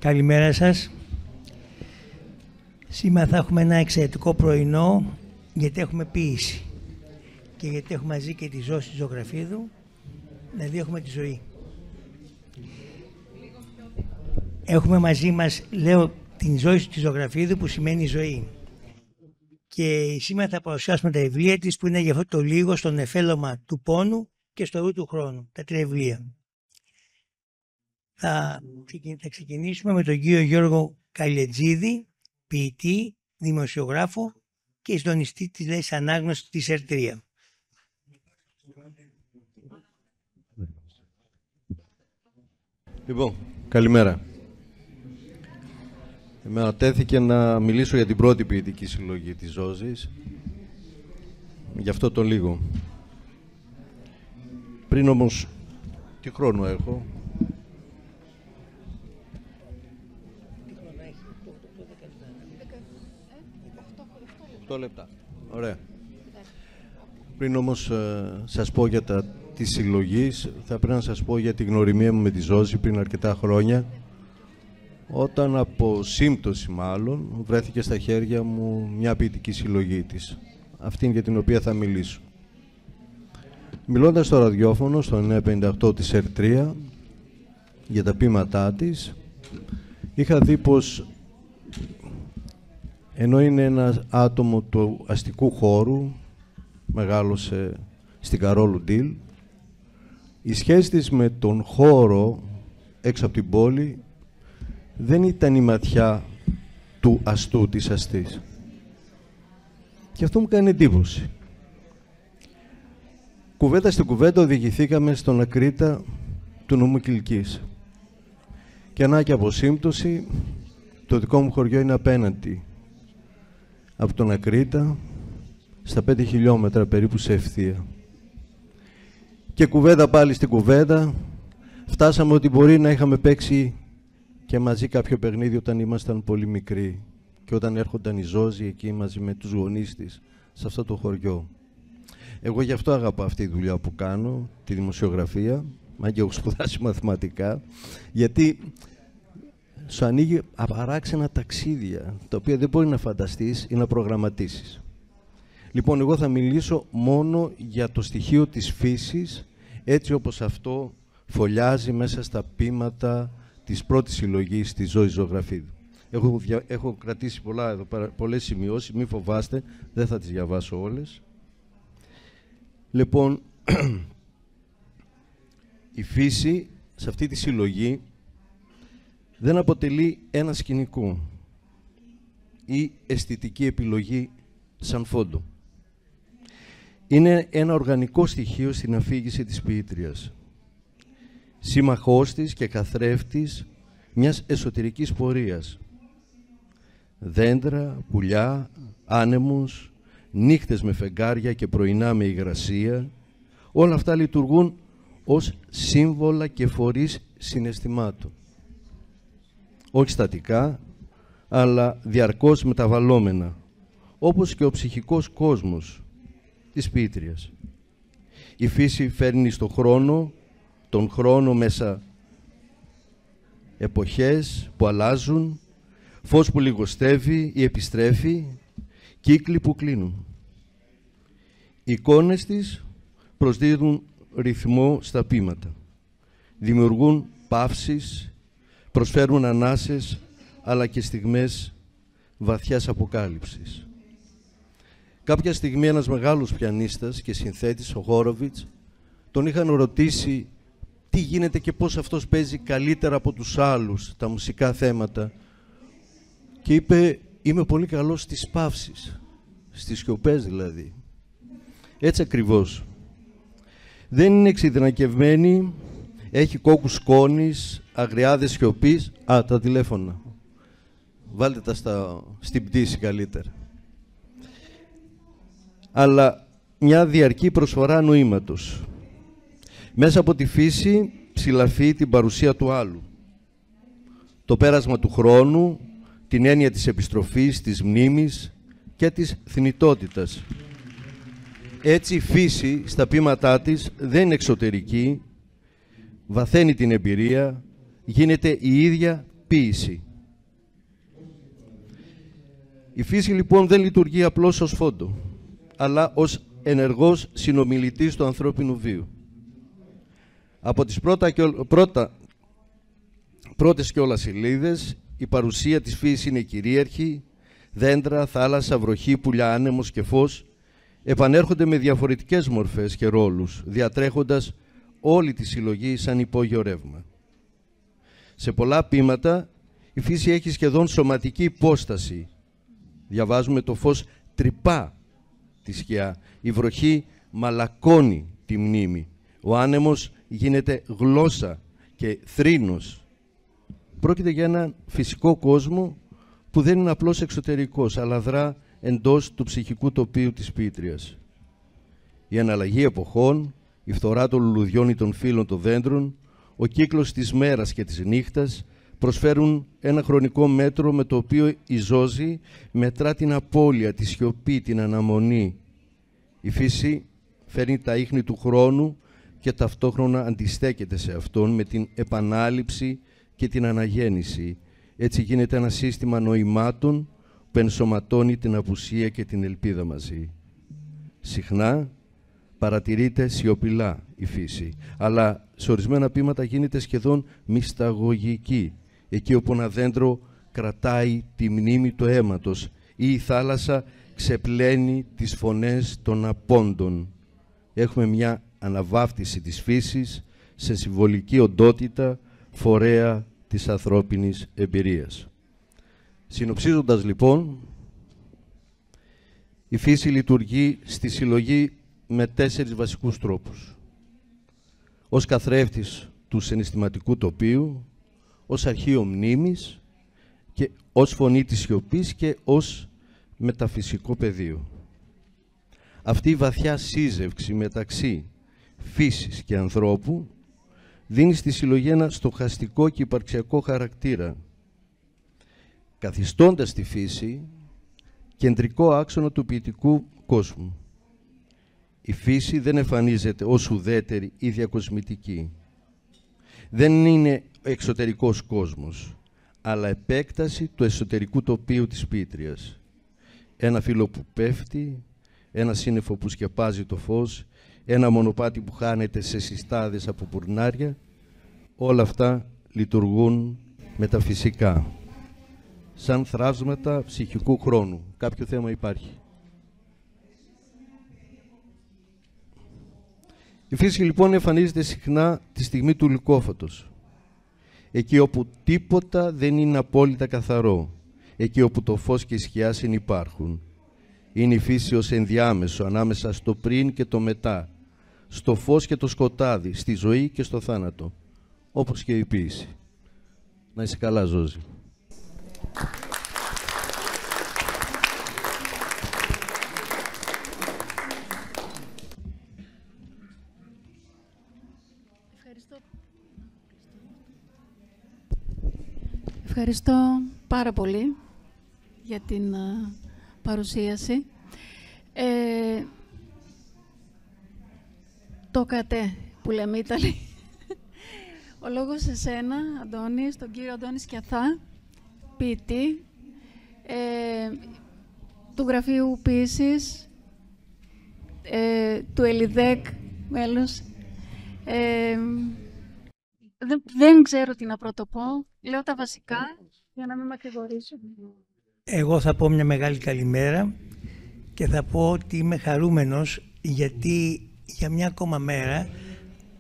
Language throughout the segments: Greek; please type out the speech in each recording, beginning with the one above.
Καλημέρα σας. Σήμερα θα έχουμε ένα εξαιρετικό πρωινό, γιατί έχουμε ποίηση και γιατί έχουμε μαζί και τη Ζώση Ζωγραφίδου, δηλαδή έχουμε τη ζωή. Έχουμε μαζί μας, λέω, την Ζώση της Ζωγραφίδου, που σημαίνει ζωή. Και σήμερα θα παρουσιάσουμε τα βιβλία της, που είναι για αυτό το λίγο, στο νεφέλωμα του πόνου και στο ρου του χρόνου, τα 3 βιβλία. Θα ξεκινήσουμε με τον κύριο Γιώργο Καλετζίδη, ποιητή, δημοσιογράφο και συντονιστή της Λέσχης Ανάγνωσης της ΕΡΤ3. Λοιπόν, καλημέρα. Εμένα τέθηκε να μιλήσω για την πρώτη ποιητική συλλογή της Ζώσης, γι' αυτό το λίγο. Πριν όμως, τι χρόνο έχω? 8 λεπτά. Ωραία. Πριν όμως σας πω για τη συλλογή, θα πρέπει να σας πω για τη γνωριμία μου με τη Ζώση πριν αρκετά χρόνια, όταν από σύμπτωση μάλλον βρέθηκε στα χέρια μου μια ποιητική συλλογή της, αυτήν για την οποία θα μιλήσω. Μιλώντας στο ραδιόφωνο, στο 958 της ΕΡΤ3, για τα ποίηματά της, είχα δει πως ενώ είναι ένα άτομο του αστικού χώρου, μεγάλωσε στην Καρόλου Ντιλ, η σχέση της με τον χώρο έξω από την πόλη δεν ήταν η ματιά του αστού, της αστής. Και αυτό μου κάνει εντύπωση. Κουβέντα στην κουβέντα οδηγηθήκαμε στον Ακρίτα του νομού Κιλκής. Και ανά και από σύμπτωση, το δικό μου χωριό είναι απέναντι από τον Ακρίτα, στα 5 χιλιόμετρα περίπου σε ευθεία. Και κουβέντα πάλι στην κουβέντα, φτάσαμε ότι μπορεί να είχαμε παίξει και μαζί κάποιο παιχνίδι όταν ήμασταν πολύ μικροί και όταν έρχονταν η Ζώση εκεί μαζί με τους γονείς της σε αυτό το χωριό. Εγώ γι' αυτό αγαπάω αυτή τη δουλειά που κάνω, τη δημοσιογραφία, αν και έχω σπουδάσει μαθηματικά, γιατί σου ανοίγει απαράξενα ταξίδια, τα οποία δεν μπορεί να φανταστείς ή να προγραμματίσεις. Λοιπόν, εγώ θα μιλήσω μόνο για το στοιχείο της φύσης, έτσι όπως αυτό φωλιάζει μέσα στα ποίηματα της πρώτης συλλογής της Ζώσης Ζωγραφίδου. Έχω κρατήσει πολλές σημειώσεις, μην φοβάστε, δεν θα τις διαβάσω όλες. Λοιπόν, η φύση σε αυτή τη συλλογή δεν αποτελεί ένα σκηνικό ή αισθητική επιλογή σαν φόντο. Είναι ένα οργανικό στοιχείο στην αφήγηση της ποιήτριας. Σύμμαχός της και καθρέφτης μιας εσωτερικής πορείας. Δέντρα, πουλιά, άνεμος, νύχτες με φεγγάρια και πρωινά με υγρασία, όλα αυτά λειτουργούν ως σύμβολα και φορείς συναισθημάτων. Όχι στατικά, αλλά διαρκώς μεταβαλλόμενα, όπως και ο ψυχικός κόσμος της ποιήτριας. Η φύση φέρνει στον χρόνο, τον χρόνο μέσα εποχές που αλλάζουν, φως που λιγοστεύει ή επιστρέφει, κύκλοι που κλείνουν. Οι εικόνες της προσδίδουν ρυθμό στα ποίηματα, δημιουργούν παύσεις, προσφέρουν ανάσες, αλλά και στιγμές βαθιάς αποκάλυψης. Κάποια στιγμή ένας μεγάλος πιανίστας και συνθέτης, ο Χόροβιτς, τον είχαν ρωτήσει τι γίνεται και πώς αυτός παίζει καλύτερα από τους άλλους τα μουσικά θέματα. Και είπε, είμαι πολύ καλός στις παύσεις, στις σιωπές δηλαδή. Έτσι ακριβώς. Δεν είναι εξειδανικευμένη, έχει κόκκους σκόνης, αγριάδες σιωπής. Τα τηλέφωνα. Βάλτε τα στην πτήση καλύτερα. Αλλά μια διαρκή προσφορά νοήματος. Μέσα από τη φύση ψηλαφεί την παρουσία του άλλου. Το πέρασμα του χρόνου, την έννοια της επιστροφής, της μνήμης και της θνητότητας. Έτσι η φύση στα ποίηματά της δεν είναι εξωτερική, βαθαίνει την εμπειρία, γίνεται η ίδια ποίηση. Η φύση λοιπόν δεν λειτουργεί απλώς ως φόντο, αλλά ως ενεργός συνομιλητής του ανθρώπινου βίου. Από τις πρώτες κιόλας σελίδες, η παρουσία της φύσης είναι κυρίαρχη, δέντρα, θάλασσα, βροχή, πουλιά, άνεμος και φως επανέρχονται με διαφορετικές μορφές και ρόλους, διατρέχοντας όλη τη συλλογή σαν υπόγειο ρεύμα. Σε πολλά ποίηματα η φύση έχει σχεδόν σωματική υπόσταση. Διαβάζουμε το φως τρυπά τη σκιά, η βροχή μαλακώνει τη μνήμη, ο άνεμος γίνεται γλώσσα και θρήνος. Πρόκειται για έναν φυσικό κόσμο που δεν είναι απλώς εξωτερικός, αλλά δρά εντός του ψυχικού τοπίου της ποιήτριας. Η αναλλαγή εποχών, η φθορά των λουλουδιών ή των φύλων των δέντρων, ο κύκλος της μέρας και της νύχτας προσφέρουν ένα χρονικό μέτρο με το οποίο η Ζόζη μετρά την απώλεια, τη σιωπή, την αναμονή. Η φύση φέρνει τα ίχνη του χρόνου και ταυτόχρονα αντιστέκεται σε αυτόν με την επανάληψη και την αναγέννηση. Έτσι γίνεται ένα σύστημα νοημάτων που ενσωματώνει την απουσία και την ελπίδα μαζί. Συχνά παρατηρείται σιωπηλά η φύση, αλλά σε ορισμένα ποίηματα γίνεται σχεδόν μυσταγωγική, εκεί όπου ένα δέντρο κρατάει τη μνήμη του αίματος ή η θάλασσα ξεπλένει τις φωνές των απόντων. Έχουμε μια αναβάφτιση της φύσης σε συμβολική οντότητα, φορέα της ανθρώπινης εμπειρίας. Συνοψίζοντας λοιπόν, η φύση λειτουργεί στη συλλογή με 4 βασικούς τρόπους. Ως καθρέφτης του συναισθηματικού τοπίου, ως αρχείο μνήμης και ως φωνή της σιωπής και ως μεταφυσικό πεδίο. Αυτή η βαθιά σύζευξη μεταξύ φύσης και ανθρώπου δίνει στη συλλογή ένα στοχαστικό και υπαρξιακό χαρακτήρα, καθιστώντας τη φύση κεντρικό άξονα του ποιητικού κόσμου. Η φύση δεν εμφανίζεται ως ουδέτερη ή διακοσμητική. Δεν είναι εξωτερικός κόσμος, αλλά επέκταση του εσωτερικού τοπίου της ποιήτριας. Ένα φύλλο που πέφτει, ένα σύννεφο που σκεπάζει το φως, ένα μονοπάτι που χάνεται σε συστάδες από πουρνάρια, όλα αυτά λειτουργούν μεταφυσικά, σαν θραύσματα ψυχικού χρόνου. Κάποιο θέμα υπάρχει. Η φύση λοιπόν εμφανίζεται συχνά τη στιγμή του λυκόφωτος, εκεί όπου τίποτα δεν είναι απόλυτα καθαρό, εκεί όπου το φως και η σκιά συνυπάρχουν. Είναι η φύση ως ενδιάμεσο ανάμεσα στο πριν και το μετά, στο φως και το σκοτάδι, στη ζωή και στο θάνατο, όπως και η ποίηση. Να είσαι καλά, Ζόζη. Ευχαριστώ πάρα πολύ για την παρουσίαση. Το κατέ που λέμε Ιταλοί. Ο λόγος σε σένα, Αντώνη, στον κύριο Αντώνη Σκιαθά, ποιητή, του Γραφείου Ποίησης, του Ελιδέκ, μέλος. Δεν ξέρω τι να πρωτοπώ. Λέω τα βασικά για να μην μακρηγορήσω. Εγώ θα πω μια μεγάλη καλημέρα και θα πω ότι είμαι χαρούμενος γιατί για μια ακόμα μέρα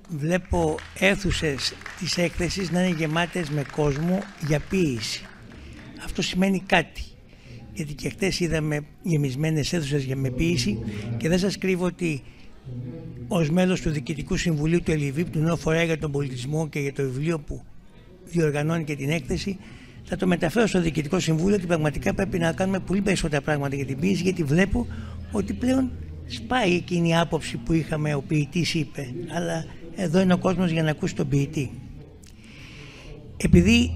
βλέπω αίθουσες της έκθεσης να είναι γεμάτες με κόσμο για ποίηση. Αυτό σημαίνει κάτι. Γιατί και χτες είδαμε γεμισμένες αίθουσες με ποίηση και δεν σας κρύβω ότι ως μέλος του Διοικητικού Συμβουλίου του ΕΛΙΒΙΠ, του Νέου Φορέα για τον Πολιτισμό και για το βιβλίο που διοργανώνει και την έκθεση, θα το μεταφέρω στο Διοικητικό Συμβούλιο ότι πραγματικά πρέπει να κάνουμε πολύ περισσότερα πράγματα για την ποίηση, γιατί βλέπω ότι πλέον σπάει εκείνη η άποψη που είχαμε, ο ποιητής είπε, αλλά εδώ είναι ο κόσμος για να ακούσει τον ποιητή. Επειδή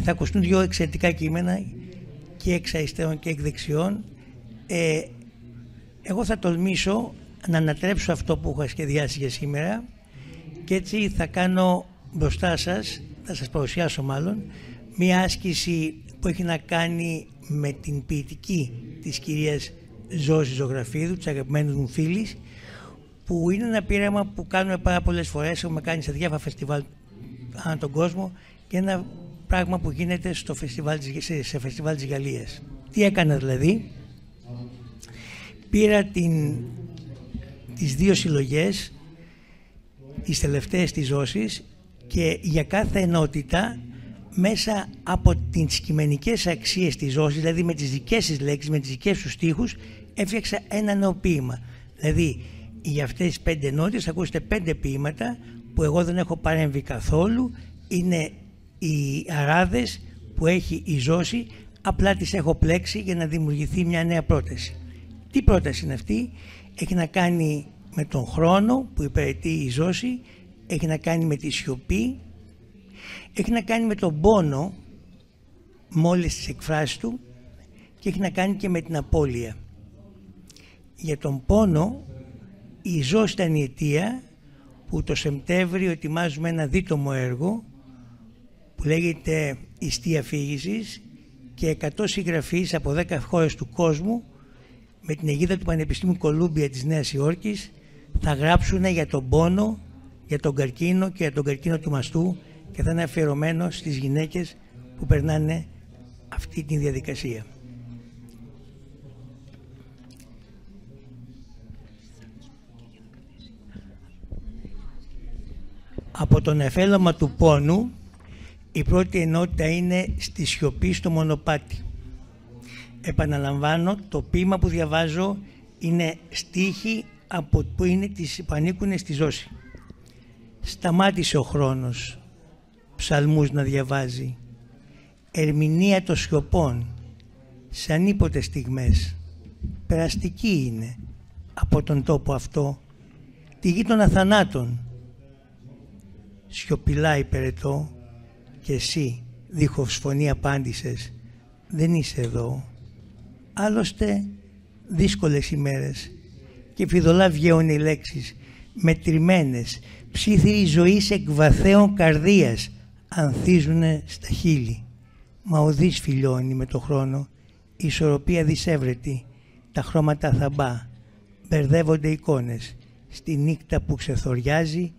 θα ακουστούν 2 εξαιρετικά κείμενα και εξ αριστερών και εκ δεξιών, εγώ θα τολμήσω να ανατρέψω αυτό που είχα σχεδιάσει για σήμερα και έτσι θα κάνω μπροστά σας, θα σας παρουσιάσω μάλλον, μία άσκηση που έχει να κάνει με την ποιητική της κυρίας Ζώσης Ζωγραφίδου, της αγαπημένης μου φίλης, που είναι ένα πείραμα που κάνουμε πάρα πολλές φορές, έχουμε κάνει σε διάφορα φεστιβάλ ανά τον κόσμο, και ένα πράγμα που γίνεται στο φεστιβάλ, σε φεστιβάλ της Γαλλίας. Τι έκανα δηλαδή? Πήρα τις δύο συλλογές, τις τελευταίες της Ζώσης, και για κάθε ενότητα, μέσα από τις κειμενικές αξίες της Ζώσης, δηλαδή με τις δικές της λέξεις, με τις δικές τους στίχους, έφτιαξα ένα νέο ποίημα. Δηλαδή, για αυτές τις 5 ενότητες θα ακούσετε 5 ποίηματα που εγώ δεν έχω παρέμβει καθόλου. Είναι οι αράδες που έχει η Ζώση, απλά τις έχω πλέξει για να δημιουργηθεί μια νέα πρόταση. Τι πρόταση είναι αυτή? Έχει να κάνει με τον χρόνο που υπηρετεί η Ζώση, έχει να κάνει με τη σιωπή, έχει να κάνει με τον πόνο με όλες τις εκφράσεις του, και έχει να κάνει και με την απώλεια. Για τον πόνο, η Ζώση ήταν η αιτία που το Σεπτέμβριο ετοιμάζουμε ένα δίτομο έργο που λέγεται «Ιστή αφήγησης», και 100 συγγραφείς από 10 χώρες του κόσμου, με την αιγίδα του Πανεπιστήμιου Κολούμπια της Νέας Υόρκης, θα γράψουν για τον πόνο, για τον καρκίνο και για τον καρκίνο του μαστού, και θα είναι αφιερωμένο στις γυναίκες που περνάνε αυτή τη διαδικασία. Από το νεφέλωμα του πόνου, η πρώτη ενότητα είναι στη σιωπή στο μονοπάτι. Επαναλαμβάνω, το ποίημα που διαβάζω είναι στίχοι που ανήκουν στη Ζώση. Σταμάτησε ο χρόνος ψαλμούς να διαβάζει, ερμηνεία των σιωπών σε ανίποτες στιγμές. Περαστική είναι από τον τόπο αυτό, τη γη των αθανάτων. Σιωπηλά υπερετώ, και εσύ δίχως φωνή απάντησες, δεν είσαι εδώ. Άλλωστε δύσκολες ημέρες και φιδωλά βγαίνουν οι λέξεις, μετρημένες, ψήθυροι ζωής εκ βαθέων καρδίας ανθίζουνε στα χείλη. Μα ο δις φιλιώνει με το χρόνο, η ισορροπία δυσέβρετη, τα χρώματα θαμπά, μπερδεύονται εικόνες, στη νύχτα που ξεθοριάζει,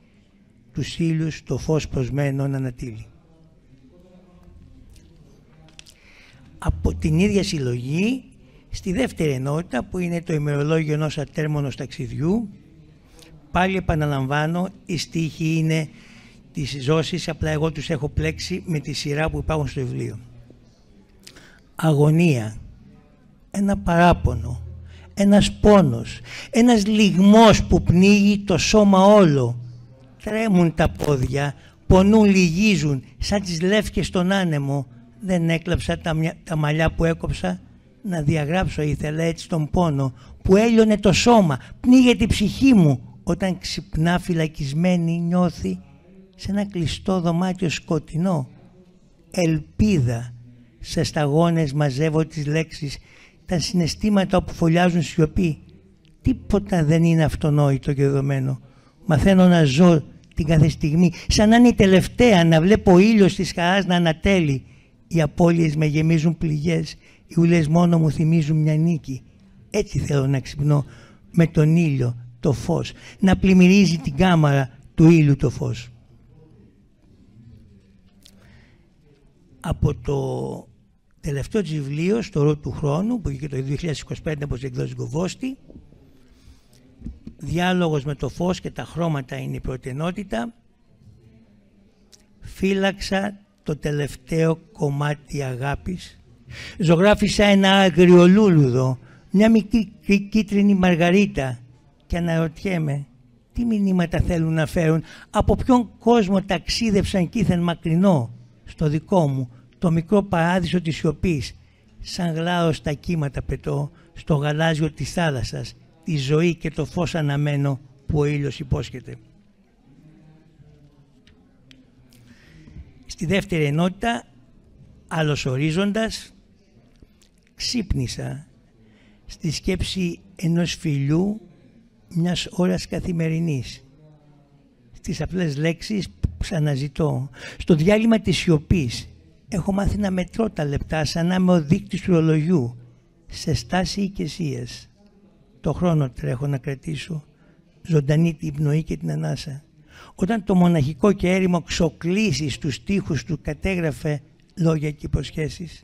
τους ήλιους το φως προσμένο να ανατείλει. Από την ίδια συλλογή, στη δεύτερη ενότητα που είναι το ημερολόγιο ενός ατέρμονος ταξιδιού, πάλι επαναλαμβάνω, οι στίχοι είναι της Ζώσης, απλά εγώ τους έχω πλέξει με τη σειρά που υπάρχουν στο βιβλίο. Αγωνία, ένα παράπονο, ένας πόνος, ένας λυγμός που πνίγει το σώμα όλο. Τρέμουν τα πόδια, πονούν, λυγίζουν, σαν τις λεύκες στον άνεμο. Δεν έκλαψα τα μαλλιά που έκοψα, να διαγράψω ήθελα έτσι τον πόνο που έλειωνε το σώμα, πνίγεται η ψυχή μου όταν ξυπνά φυλακισμένη νιώθει σε ένα κλειστό δωμάτιο σκοτεινό. Ελπίδα, σε σταγόνες μαζεύω τις λέξεις, τα συναισθήματα όπου φωλιάζουν σιωπή. Τίποτα δεν είναι αυτονόητο και δεδομένο. Μαθαίνω να ζω την κάθε στιγμή, σαν να είναι η τελευταία, να βλέπω ο ήλιος της χαράς να ανατέλει. Οι απώλειες με γεμίζουν πληγές, οι ουλές μόνο μου θυμίζουν μια νίκη. Έτσι θέλω να ξυπνώ με τον ήλιο, το φως, να πλημμυρίζει την κάμαρα του ήλιου το φως. Από το τελευταίο της βιβλίο, στο Ρο του χρόνου, που είχε το 2025 από τις εκδόσεις Γκοβόστη, διάλογος με το φως και τα χρώματα είναι η πρώτη ενότητα. Φύλαξα το τελευταίο κομμάτι αγάπης. Ζωγράφισα ένα αγριολούλουδο, μια μικρή κίτρινη μαργαρίτα, και αναρωτιέμαι τι μηνύματα θέλουν να φέρουν, από ποιον κόσμο ταξίδευσαν κήθεν μακρινό, στο δικό μου, το μικρό παράδεισο της σιωπής. Σαν γλάος τα κύματα πετώ, στο γαλάζιο της θάλασσας, τη ζωή και το φως αναμένω που ο ήλιος υπόσχεται. Στη δεύτερη ενότητα, άλλος ορίζοντας, ξύπνησα στη σκέψη ενός φιλιού μιας ώρας καθημερινής. Στις απλές λέξεις που ξαναζητώ, στο διάλειμμα της σιωπής, έχω μάθει να μετρώ τα λεπτά σαν να είμαι ο δείκτης του ρολογιού, σε στάση οικεσίας. Το χρόνο τρέχω να κρατήσω, ζωντανή την πνοή και την ανάσα. Όταν το μοναχικό και έρημο ξοκλήσει στους στίχους του κατέγραφε λόγια και υποσχέσεις,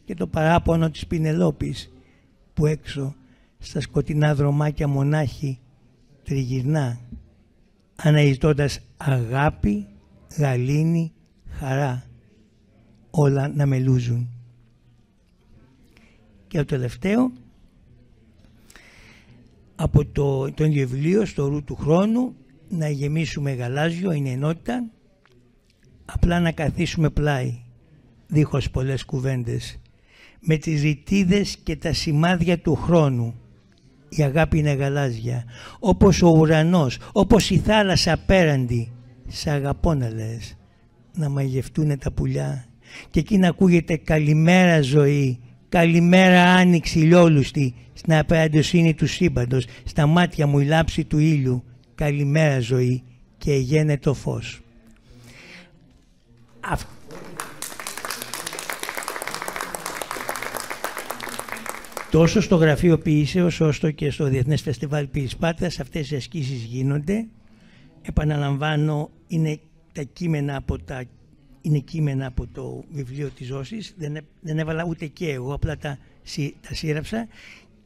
και το παράπονο της Πινελόπης που έξω στα σκοτεινά δρομάκια μονάχη τριγυρνά, αναζητώντας αγάπη, γαλήνη, χαρά, όλα να μελούζουν. Και το τελευταίο, από το ίδιο βιβλίο, στο ρου του χρόνου, να γεμίσουμε γαλάζιο, είναι ενότητα, απλά να καθίσουμε πλάι, δίχως πολλές κουβέντες, με τις ρητίδες και τα σημάδια του χρόνου. Η αγάπη είναι γαλάζια, όπως ο ουρανός, όπως η θάλασσα απέραντη. Σ' αγαπώ να λες, να μαγευτούνε τα πουλιά, και εκεί να ακούγεται καλημέρα ζωή, καλημέρα άνοιξη ηλιόλουστη, στην απεραντοσύνη του σύμπαντος, στα μάτια μου η λάψη του ήλιου, καλημέρα ζωή και γένε το φως. Τόσο στο Γραφείο Ποιήσεως όσο και στο Διεθνές Φεστιβάλ Ποίησης Πάτρας αυτές οι ασκήσεις γίνονται. Επαναλαμβάνω, είναι κείμενα από το βιβλίο της Ζώσης. Δεν έβαλα ούτε και εγώ, απλά τα σύραψα.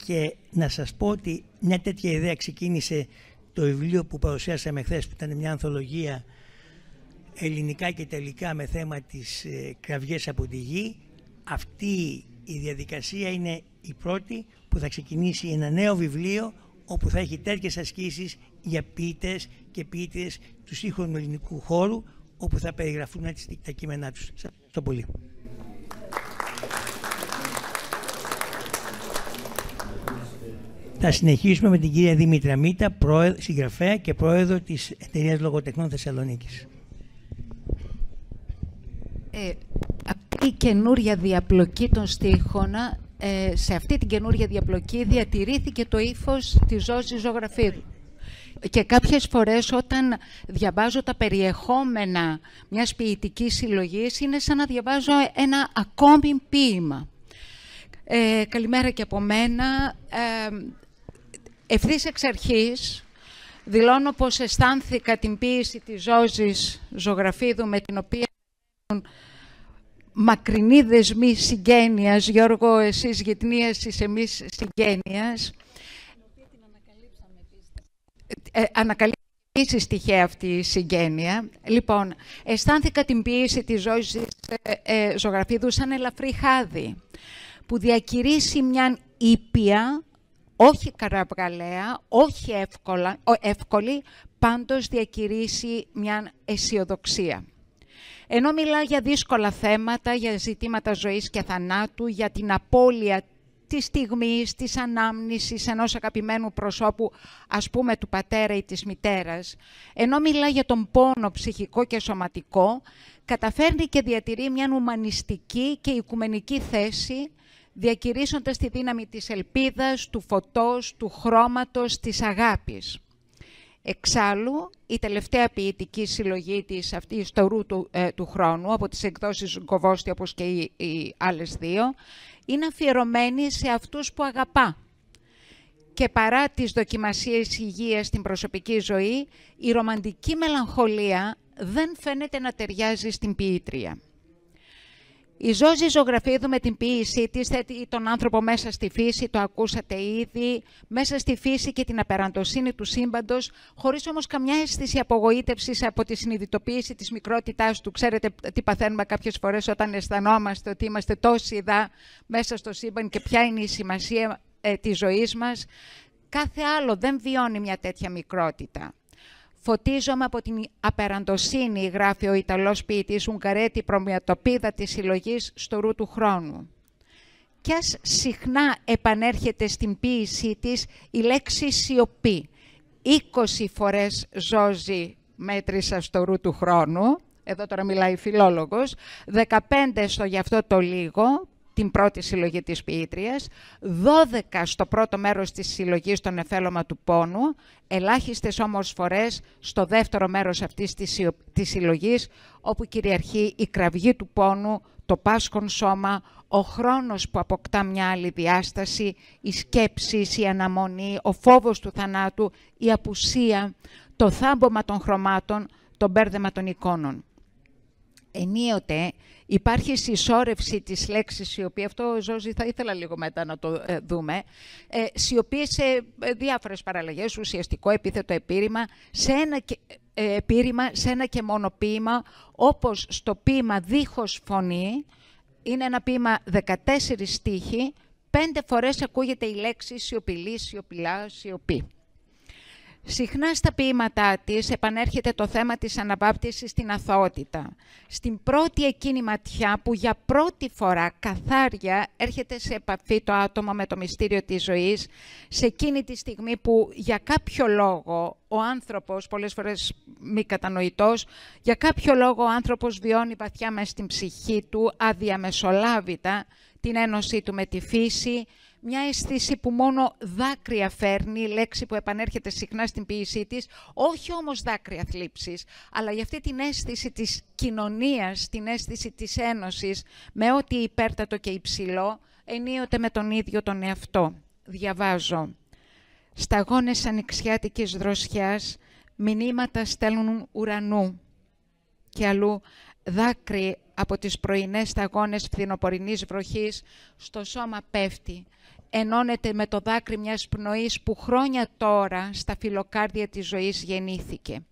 Και να σας πω ότι μια τέτοια ιδέα ξεκίνησε το βιβλίο που παρουσιάσαμε χθες, που ήταν μια ανθολογία ελληνικά και ιταλικά με θέμα τις κραυγές από τη γη. Αυτή η διαδικασία είναι η πρώτη που θα ξεκινήσει ένα νέο βιβλίο όπου θα έχει τέτοιες ασκήσεις για ποιητές και ποιήτριες του σύγχρονου ελληνικού χώρου, όπου θα περιγραφούν έτσι τα κείμενά τους. Σας ευχαριστώ πολύ. Θα συνεχίσουμε με την κυρία Δήμητρα Μίτα, συγγραφέα και πρόεδρο της Εταιρείας Λογοτεχνών Θεσσαλονίκης. Αυτή η καινούρια διαπλοκή των στίχων, σε αυτή την καινούρια διαπλοκή διατηρήθηκε το ύφος της Ζώσης Ζωγραφίδου. Και κάποιες φορές όταν διαβάζω τα περιεχόμενα μιας ποιητικής συλλογής είναι σαν να διαβάζω ένα ακόμη ποίημα. Καλημέρα και από μένα. Ευθύς εξ αρχής δηλώνω πως αισθάνθηκα την ποίηση της Ζώσης Ζωγραφίδου, με την οποία μακρινοί δεσμοί συγγένειας, Γιώργο, εσείς γετνίασης, εμείς συγγένειας. Ανακαλύψει τυχαία αυτή η συγγένεια. Λοιπόν, αισθάνθηκα την ποίηση της Ζώσης Ζωγραφίδου σαν ελαφρύ χάδι, που διακηρύσει μια ήπια, όχι καραβγαλαία, όχι εύκολη, πάντως διακηρύσει μια αισιοδοξία. Ενώ μιλά για δύσκολα θέματα, για ζητήματα ζωής και θανάτου, για την απώλεια της στιγμής, της ανάμνησης ενός αγαπημένου προσώπου, ας πούμε του πατέρα ή της μητέρας, ενώ μιλά για τον πόνο ψυχικό και σωματικό, καταφέρνει και διατηρεί μια ουμανιστική και οικουμενική θέση, διακηρύσσοντας τη δύναμη της ελπίδας, του φωτός, του χρώματος, της αγάπης. Εξάλλου, η τελευταία ποιητική συλλογή της, αυτή στο ρου του χρόνου, από τις εκδόσεις Γκοβόστη, όπως και οι άλλες δύο, είναι αφιερωμένη σε αυτούς που αγαπά. Και παρά τις δοκιμασίες υγείας στην προσωπική ζωή, η ρομαντική μελαγχολία δεν φαίνεται να ταιριάζει στην ποιήτρια. Η Ζώζη Ζωγραφίδου με την ποίησή της θέτει τον άνθρωπο μέσα στη φύση, το ακούσατε ήδη, μέσα στη φύση και την απεραντοσύνη του σύμπαντος, χωρίς όμως καμιά αίσθηση απογοήτευσης από τη συνειδητοποίηση της μικρότητάς του. Ξέρετε τι παθαίνουμε κάποιες φορές όταν αισθανόμαστε ότι είμαστε τόσοι ειδά μέσα στο σύμπαν και ποια είναι η σημασία της ζωής μας. Κάθε άλλο δεν βιώνει μια τέτοια μικρότητα. Φωτίζομαι από την απεραντοσύνη, γράφει ο Ιταλός ποιητής Ουγγαρέτη, προμοιοτοπίδα της συλλογής στο ρου του χρόνου. Κι ας συχνά επανέρχεται στην ποίησή της η λέξη σιωπή. 20 φορές Ζώζη μέτρησα στο ρου του χρόνου, εδώ τώρα μιλάει φιλόλογος, 15 στο γι' αυτό το λίγο, την πρώτη συλλογή της ποιήτριας, 12 στο πρώτο μέρος της συλλογής «Το νεφέλωμα του πόνου», ελάχιστες όμως φορές στο δεύτερο μέρος αυτής της συλλογής, όπου κυριαρχεί η κραυγή του πόνου, το πάσχον σώμα, ο χρόνος που αποκτά μια άλλη διάσταση, οι σκέψεις, η αναμονή, ο φόβος του θανάτου, η απουσία, το θάμπομα των χρωμάτων, το μπέρδεμα των εικόνων. Ενίοτε υπάρχει συσσόρευση της λέξης, η οποία, αυτό Ζώζη θα ήθελα λίγο μετά να το δούμε, σιωπίες σε διάφορες παραλλαγές, ουσιαστικό, επίθετο, επίρρημα, σε ένα και μόνο ποίημα, όπως στο ποίημα «Δίχως φωνή», είναι ένα ποίημα 14 στίχοι, 5 φορές ακούγεται η λέξη σιωπηλή, σιωπηλά, σιωπή. Συχνά στα ποίηματά της επανέρχεται το θέμα της αναβάπτισης στην αθωότητα. Στην πρώτη εκείνη ματιά που για πρώτη φορά καθάρια έρχεται σε επαφή το άτομο με το μυστήριο της ζωής, σε εκείνη τη στιγμή που για κάποιο λόγο ο άνθρωπος, πολλές φορές μη κατανοητός, για κάποιο λόγο ο άνθρωπος βιώνει βαθιά μες στην ψυχή του, αδιαμεσολάβητα, την ένωσή του με τη φύση, μια αίσθηση που μόνο δάκρυα φέρνει, λέξη που επανέρχεται συχνά στην ποίησή της, όχι όμως δάκρυα θλίψης, αλλά για αυτή την αίσθηση της κοινωνίας, την αίσθηση της ένωσης με ό,τι υπέρτατο και υψηλό, ενίοτε με τον ίδιο τον εαυτό. Διαβάζω. Σταγόνες ανοιξιάτικης δροσιάς, μηνύματα στέλνουν ουρανού, και αλλού δάκρυ από τις πρωινές σταγόνες φθινοπορεινής βροχής στο σώμα πέφτει. Ενώνεται με το δάκρυ μιας πνοής που χρόνια τώρα στα φιλοκάρδια της ζωής γεννήθηκε.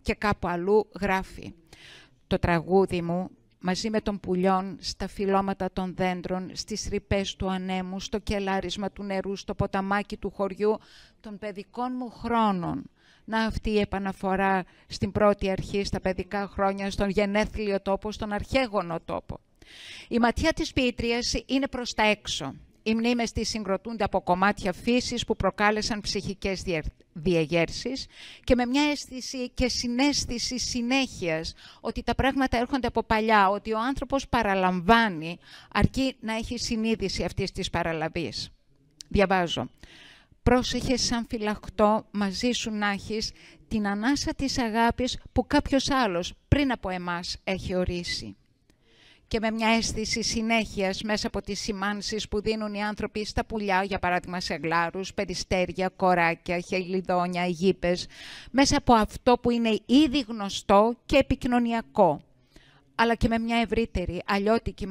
Και κάπου αλλού γράφει. Το τραγούδι μου μαζί με των πουλιών στα φυλλώματα των δέντρων, στις ρηπές του ανέμου, στο κελάρισμα του νερού, στο ποταμάκι του χωριού των παιδικών μου χρόνων. Να αυτή η επαναφορά στην πρώτη αρχή, στα παιδικά χρόνια, στον γενέθλιο τόπο, στον αρχαίγονο τόπο. Η ματιά της ποιήτριας είναι προς τα έξω. Οι μνήμες της συγκροτούνται από κομμάτια φύσης που προκάλεσαν ψυχικές διεγέρσεις και με μια αίσθηση και συναίσθηση συνέχειας ότι τα πράγματα έρχονται από παλιά, ότι ο άνθρωπος παραλαμβάνει αρκεί να έχει συνείδηση αυτής της παραλαβής. Διαβάζω. Πρόσεχε σαν φυλαχτό μαζί σου να έχεις την ανάσα της αγάπης που κάποιος άλλος πριν από εμάς έχει ορίσει. Και με μια αίσθηση συνέχειας μέσα από τις σημάνσεις που δίνουν οι άνθρωποι στα πουλιά, για παράδειγμα σε γλάρους, περιστέρια, κοράκια, χελιδόνια, γήπες, μέσα από αυτό που είναι ήδη γνωστό και επικοινωνιακό, αλλά και με μια ευρύτερη, αλλιώτικη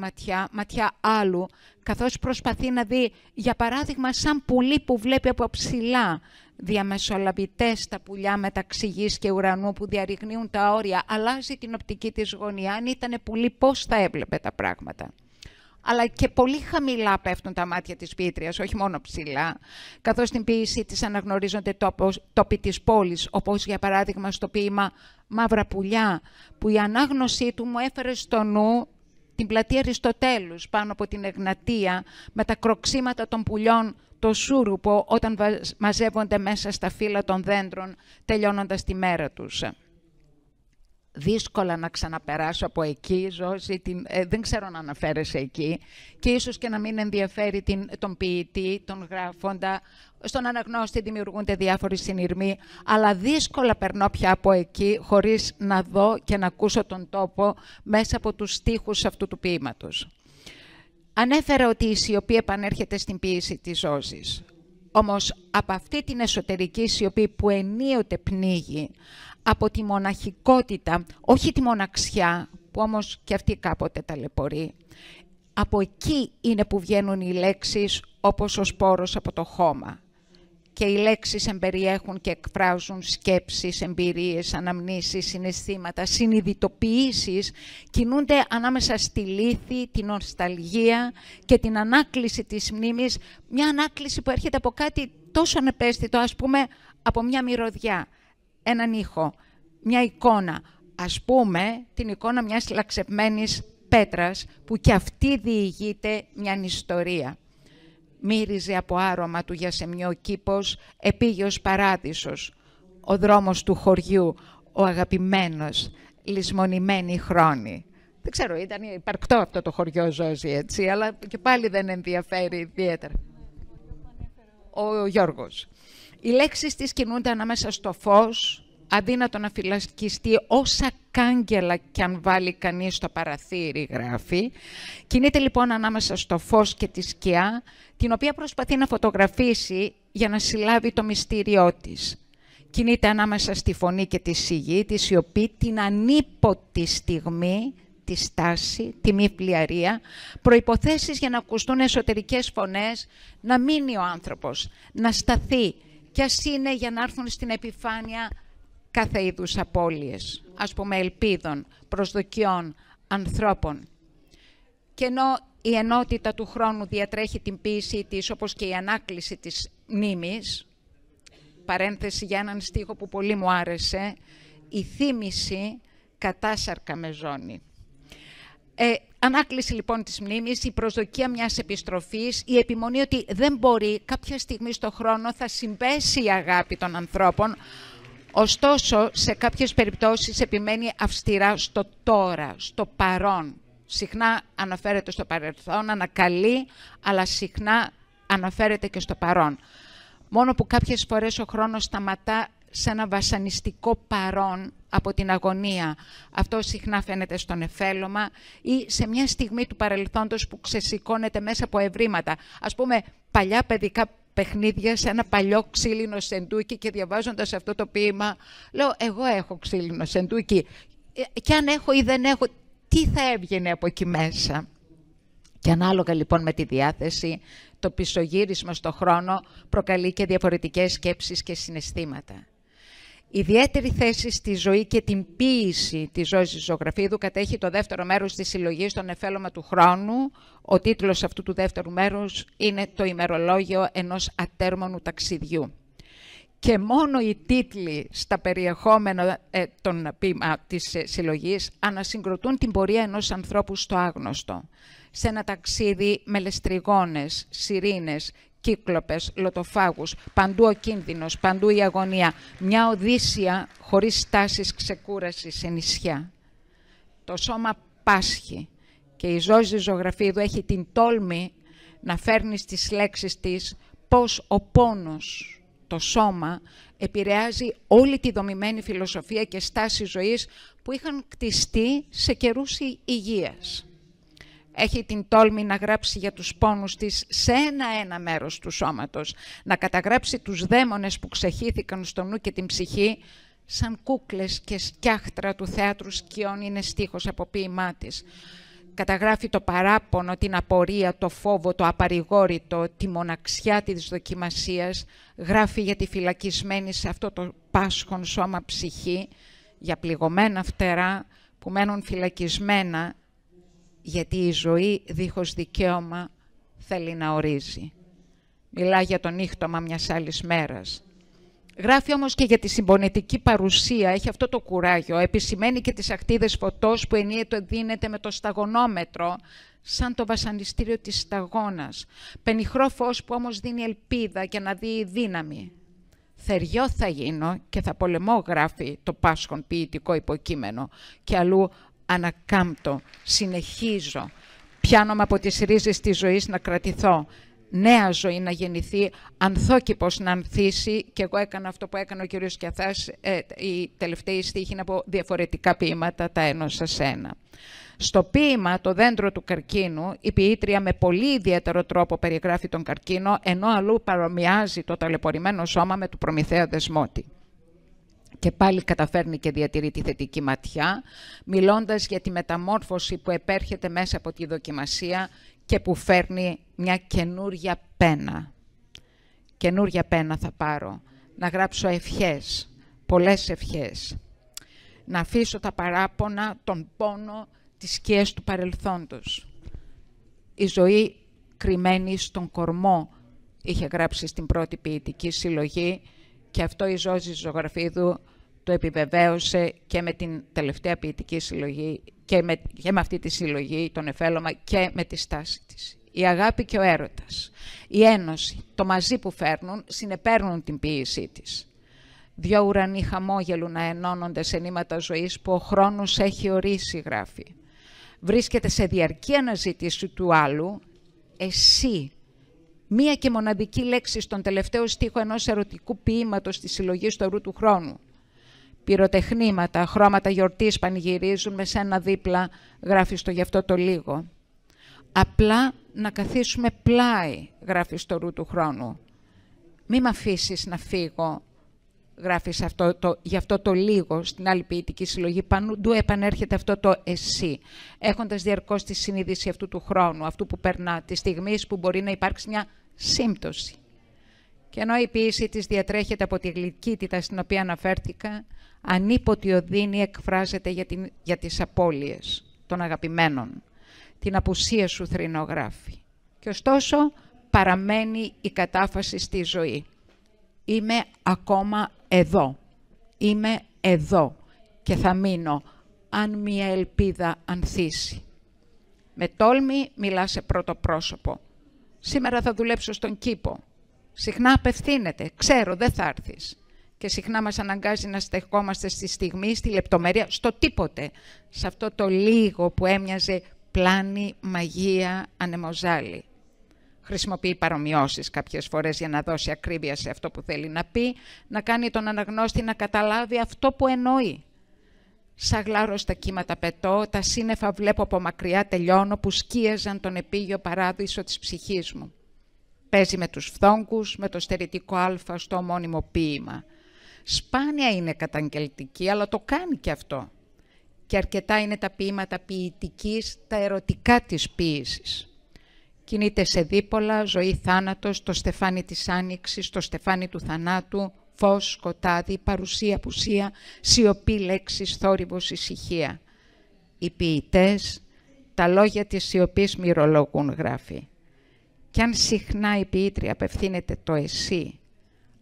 ματιά άλλου, καθώς προσπαθεί να δει, για παράδειγμα, σαν πουλί που βλέπει από ψηλά, διαμεσολαβητές στα πουλιά μεταξύ γης και ουρανού που διαρριγνύουν τα όρια, αλλάζει την οπτική της γωνία. Αν ήταν πουλί, πώς θα έβλεπε τα πράγματα. Αλλά και πολύ χαμηλά πέφτουν τα μάτια της ποιήτριας, όχι μόνο ψηλά, καθώς στην ποίησή της αναγνωρίζονται τόποι της πόλης, όπως για παράδειγμα στο ποίημα «Μαύρα πουλιά», που η ανάγνωσή του μου έφερε στο νου την πλατεία Αριστοτέλους πάνω από την Εγνατία, με τα κροξίματα των πουλιών, το σούρουπο όταν μαζεύονται μέσα στα φύλλα των δέντρων, τελειώνοντας τη μέρα τους. Δύσκολα να ξαναπεράσω από εκεί, Ζώζη, δεν ξέρω να αναφέρεσαι εκεί και ίσως και να μην ενδιαφέρει τον ποιητή, τον γράφοντα. Στον αναγνώστη δημιουργούνται διάφοροι συνειρμοί, αλλά δύσκολα περνώ πια από εκεί χωρίς να δω και να ακούσω τον τόπο μέσα από τους στίχους αυτού του ποίηματος. Ανέφερα ότι η σιωπή επανέρχεται στην ποίηση της Ζώζης. Όμως από αυτή την εσωτερική σιωπή που ενίοτε πνίγει, από τη μοναχικότητα, όχι τη μοναξιά, που όμως και αυτή κάποτε ταλαιπωρεί, από εκεί είναι που βγαίνουν οι λέξεις όπως ο σπόρος από το χώμα. Και οι λέξεις εμπεριέχουν και εκφράζουν σκέψεις, εμπειρίες, αναμνήσεις, συναισθήματα, συνειδητοποιήσεις, κινούνται ανάμεσα στη λύθη, την νοσταλγία και την ανάκληση της μνήμης, μια ανάκληση που έρχεται από κάτι τόσο ανεπαίσθητο, ας πούμε από μια μυρωδιά, έναν ήχο, μια εικόνα, ας πούμε την εικόνα μιας λαξευμένης πέτρας που και αυτή διηγείται μια ιστορία. Μύριζε από άρωμα του γιασεμιού κήπος, επίγειος παράδεισος, ο δρόμος του χωριού, ο αγαπημένος, λησμονημένοι χρόνοι. Δεν ξέρω, ήταν υπαρκτό αυτό το χωριό Ζόζη, έτσι, αλλά και πάλι δεν ενδιαφέρει ιδιαίτερα. Ο Γιώργος. Οι λέξεις της κινούνται ανάμεσα στο φως, αδύνατο να φυλακιστεί όσα κάγκελα κι αν βάλει κανείς στο παραθύρι, γράφει. Κινείται λοιπόν ανάμεσα στο φως και τη σκιά, την οποία προσπαθεί να φωτογραφίσει για να συλλάβει το μυστήριό της. Κινείται ανάμεσα στη φωνή και τη σιγή, τη σιωπή, την ανίποτη στιγμή, τη στάση, τη μη πλιαρία, προϋποθέσεις για να ακουστούν εσωτερικές φωνές, να μείνει ο άνθρωπος, να σταθεί, κι ας είναι για να έρθουν στην επιφάνεια κάθε είδους απώλειες, ας πούμε ελπίδων, προσδοκιών, ανθρώπων. Και ενώ η ενότητα του χρόνου διατρέχει την ποίησή της, όπως και η ανάκληση της μνήμης, παρένθεση για έναν στίχο που πολύ μου άρεσε, η θύμηση κατάσαρκα με ζώνη. Ανάκληση λοιπόν της μνήμης, η προσδοκία μιας επιστροφής, η επιμονή ότι δεν μπορεί, κάποια στιγμή στο χρόνο θα συμπέσει η αγάπη των ανθρώπων, ωστόσο σε κάποιες περιπτώσεις επιμένει αυστηρά στο τώρα, στο παρόν. Συχνά αναφέρεται στο παρελθόν, ανακαλεί, αλλά συχνά αναφέρεται και στο παρόν. Μόνο που κάποιες φορές ο χρόνος σταματά σε ένα βασανιστικό παρόν από την αγωνία. Αυτό συχνά φαίνεται στο νεφέλωμα ή σε μια στιγμή του παρελθόντος που ξεσηκώνεται μέσα από ευρήματα. Ας πούμε, παλιά παιδικά παιχνίδια σε ένα παλιό ξύλινο σεντούκι, και διαβάζοντας αυτό το ποίημα, λέω, εγώ έχω ξύλινο σεντούκι και αν έχω ή δεν έχω, τι θα έβγαινε από εκεί μέσα. Και ανάλογα λοιπόν με τη διάθεση, το πισωγύρισμα στο χρόνο προκαλεί και διαφορετικές σκέψεις και συναισθήματα. Ιδιαίτερη θέση στη ζωή και την ποίηση της Ζόζης Ζωγραφίδου κατέχει το δεύτερο μέρος της συλλογής «Το νεφέλωμα του χρόνου». Ο τίτλος αυτού του δεύτερου μέρους είναι «Το ημερολόγιο ενός ατέρμονου ταξιδιού». Και μόνο οι τίτλοι στα περιεχόμενα της συλλογής ανασυγκροτούν την πορεία ενός ανθρώπου στο άγνωστο. Σε ένα ταξίδι με λεστριγόνες, σιρήνες, κύκλοπες, λωτοφάγους, παντού ο κίνδυνος, παντού η αγωνία, μια οδύσσια χωρίς στάσεις ξεκούρασης σε νησιά. Το σώμα πάσχει και η Ζόζη Ζωγραφίδου έχει την τόλμη να φέρνει στις λέξεις της πώς ο πόνος, το σώμα, επηρεάζει όλη τη δομημένη φιλοσοφία και στάση ζωής που είχαν κτιστεί σε καιρούς υγείας. Έχει την τόλμη να γράψει για τους πόνους της σε ένα μέρος του σώματος, να καταγράψει τους δαίμονες που ξεχύθηκαν στο νου και την ψυχή, σαν κούκλες και σκιάχτρα του θέατρου σκιών είναι στίχος από ποίημά της. Καταγράφει το παράπονο, την απορία, το φόβο, το απαρηγόρητο, τη μοναξιά της δοκιμασίας, γράφει για τη φυλακισμένη σε αυτό το πάσχον σώμα ψυχή, για πληγωμένα φτερά που μένουν φυλακισμένα, γιατί η ζωή δίχως δικαίωμα θέλει να ορίζει. Μιλά για το νύχτωμα μιας άλλης μέρας. Γράφει όμως και για τη συμπονετική παρουσία, έχει αυτό το κουράγιο, επισημαίνει και τις ακτίδες φωτός που ενίοτε δίνεται με το σταγονόμετρο, σαν το βασανιστήριο της σταγόνας. Πενιχρό φως που όμως δίνει ελπίδα και αναδύει δύναμη. Θεριό θα γίνω και θα πολεμώ, γράφει το πάσχον ποιητικό υποκείμενο, και αλλού ανακάμπτω, συνεχίζω, πιάνομαι από τις ρίζες της ζωής να κρατηθώ, νέα ζωή να γεννηθεί, ανθόκηπος να ανθίσει, και εγώ έκανα αυτό που έκανε ο κύριος Κιαθάς, οι τελευταίοι στίχοι είναι από διαφορετικά ποίηματα, τα ένωσα σε ένα. Στο ποίημα «Το δέντρο του καρκίνου», η ποιήτρια με πολύ ιδιαίτερο τρόπο περιγράφει τον καρκίνο, ενώ αλλού παρομοιάζει το ταλαιπωρημένο σώμα με του Προμηθέα Δεσμότη. Και πάλι καταφέρνει και διατηρεί τη θετική ματιά, μιλώντας για τη μεταμόρφωση που επέρχεται μέσα από τη δοκιμασία και που φέρνει μια καινούρια πένα. Καινούρια πένα θα πάρω, να γράψω ευχές, πολλές ευχές. Να αφήσω τα παράπονα, τον πόνο, τις σκιές του παρελθόντος. Η ζωή κρυμμένη στον κορμό, είχε γράψει στην πρώτη ποιητική συλλογή, και αυτό η Ζόζη Ζωγραφίδου το επιβεβαίωσε και με την τελευταία ποιητική συλλογή και με αυτή τη συλλογή, τον Νεφέλωμα, και με τη στάση της. Η αγάπη και ο έρωτας, η ένωση, το μαζί που φέρνουν, συνεπέρνουν την ποίησή της. Δυο ουρανοί χαμόγελου να ενώνονται σε νήματα ζωής που ο χρόνος έχει ορίσει, γράφει. βρίσκεται σε διαρκή αναζήτηση του άλλου, εσύ, μία και μοναδική λέξη στον τελευταίο στίχο ενός ερωτικού ποίηματος της συλλογής του ορού του χρόνου. Πυροτεχνήματα, χρώματα γιορτής πανηγυρίζουν, με σένα δίπλα γράφεις το «γι' αυτό το λίγο». Απλά να καθίσουμε πλάι, γράφεις το «ρου του χρόνου». Μη μ' αφήσεις να φύγω, γράφεις γι' αυτό το λίγο στην άλλη ποιητική συλλογή. Παντού επανέρχεται αυτό το «εσύ», έχοντας διαρκώς τη συνείδηση αυτού του χρόνου, αυτού που περνά, τη στιγμή που μπορεί να υπάρξει μια σύμπτωση. Και ενώ η ποίηση της διατρέχεται από τη γλυκύτητα στην οποία αναφέρθηκα, ανίποτη οδύνη εκφράζεται για τις απώλειες των αγαπημένων. Την απουσία σου θρηνογράφει. Και ωστόσο παραμένει η κατάφαση στη ζωή. Είμαι ακόμα εδώ. Είμαι εδώ και θα μείνω αν μία ελπίδα ανθίσει. Με τόλμη μιλά σε πρώτο πρόσωπο. Σήμερα θα δουλέψω στον κήπο. Συχνά απευθύνεται. Ξέρω, δεν θα έρθεις. Και συχνά μας αναγκάζει να στεκόμαστε στη στιγμή, στη λεπτομέρεια, στο τίποτε. Σε αυτό το λίγο που έμοιαζε πλάνη, μαγεία, ανεμοζάλι. Χρησιμοποιεί παρομοιώσεις κάποιες φορές για να δώσει ακρίβεια σε αυτό που θέλει να πει, να κάνει τον αναγνώστη να καταλάβει αυτό που εννοεί. Σαν γλάρο στα κύματα πετώ, τα σύννεφα βλέπω από μακριά τελειώνω που σκίαζαν τον επίγειο παράδεισο της ψυχής μου. Παίζει με τους φθόγκους, με το στερητικό αλφα στο ομώνυμο ποίημα. Σπάνια είναι καταγγελτική, αλλά το κάνει και αυτό. Και αρκετά είναι τα ποίηματα ποιητικής, τα ερωτικά της ποίησης. Κινείται σε δίπολα, ζωή θάνατος, το στεφάνι της άνοιξης, το στεφάνι του θανάτου, φως, σκοτάδι, παρουσία, απουσία, σιωπή, λέξεις, θόρυβος, ησυχία. Οι ποιητές, τα λόγια της σιωπής μυρολογούν, γράφει. Κι αν συχνά η ποιήτρια απευθύνεται το εσύ,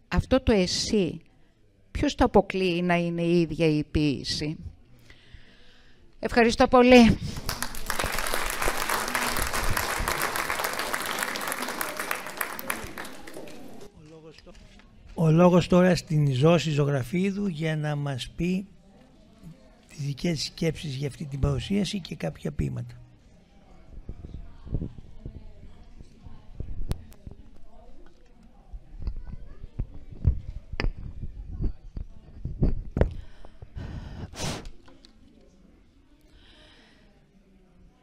αυτό το εσύ, ποιος το αποκλείει να είναι η ίδια η ποίηση. Ευχαριστώ πολύ. Ο λόγος τώρα στην Ζώση Ζωγραφίδου για να μας πει τις δικές σκέψεις για αυτή την παρουσίαση και κάποια ποίηματα.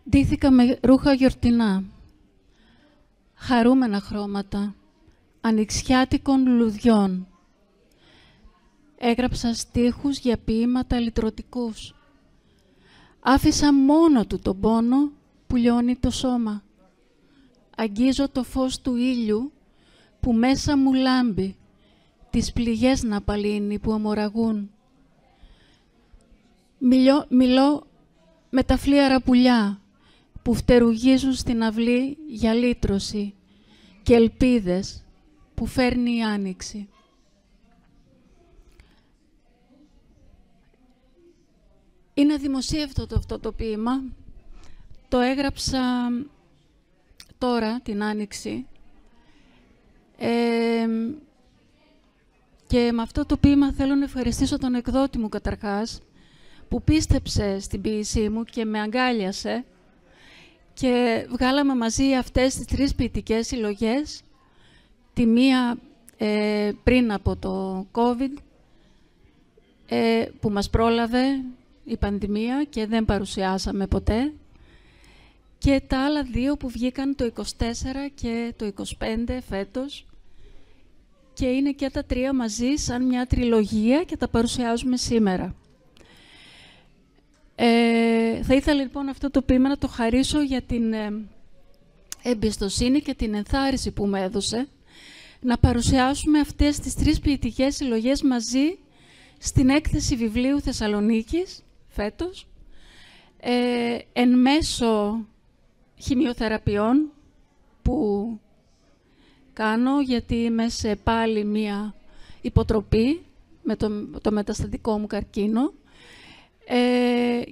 Ντύθηκα με ρούχα γιορτινά, χαρούμενα χρώματα, ανοιξιάτικων λουλουδιών. Έγραψα στίχους για ποίηματα λυτρωτικούς. Άφησα μόνο του τον πόνο που λιώνει το σώμα. Αγγίζω το φως του ήλιου που μέσα μου λάμπει, τις πληγές να απαλύνει που αμοραγούν. Μιλώ με τα φλίαρα πουλιά που φτερουγίζουν στην αυλή για λύτρωση και ελπίδες που φέρνει η άνοιξη. Είναι αδημοσίευτο αυτό το ποίημα. Το έγραψα τώρα, την Άνοιξη. Και με αυτό το ποίημα θέλω να ευχαριστήσω τον εκδότη μου καταρχάς, που πίστεψε στην ποίησή μου και με αγκάλιασε και βγάλαμε μαζί αυτές τις 3 ποιητικές συλλογές, τη μία πριν από το COVID, που μας πρόλαβε η πανδημία και δεν παρουσιάσαμε ποτέ, και τα άλλα 2 που βγήκαν το 24 και το 25 φέτος, και είναι και τα 3 μαζί σαν μια τριλογία και τα παρουσιάζουμε σήμερα. Θα ήθελα λοιπόν αυτό το ποίημα να το χαρίσω για την εμπιστοσύνη και την ενθάρρυνση που μου έδωσε να παρουσιάσουμε αυτές τις 3 ποιητικές συλλογές μαζί στην έκθεση βιβλίου Θεσσαλονίκης φέτος, εν μέσω χημειοθεραπείων που κάνω, γιατί είμαι σε πάλι μία υποτροπή με το μεταστατικό μου καρκίνο,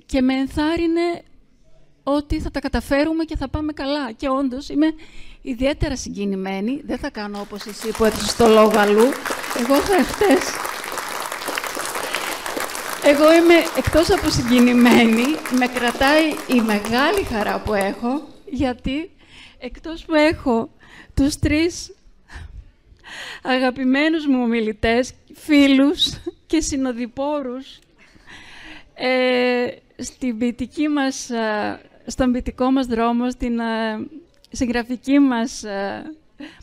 και με ενθάρρυνε ότι θα τα καταφέρουμε και θα πάμε καλά. Και όντως είμαι ιδιαίτερα συγκινημένη. Δεν θα κάνω όπως εσύ που έδωσες το λόγο αλλού. Εγώ θα χτες. Εγώ είμαι, εκτός από συγκινημένη, με κρατάει η μεγάλη χαρά που έχω, γιατί εκτός που έχω τους 3 αγαπημένους μου ομιλητές, φίλους και συνοδοιπόρους στον ποιητικό μας δρόμο, στην συγγραφική μας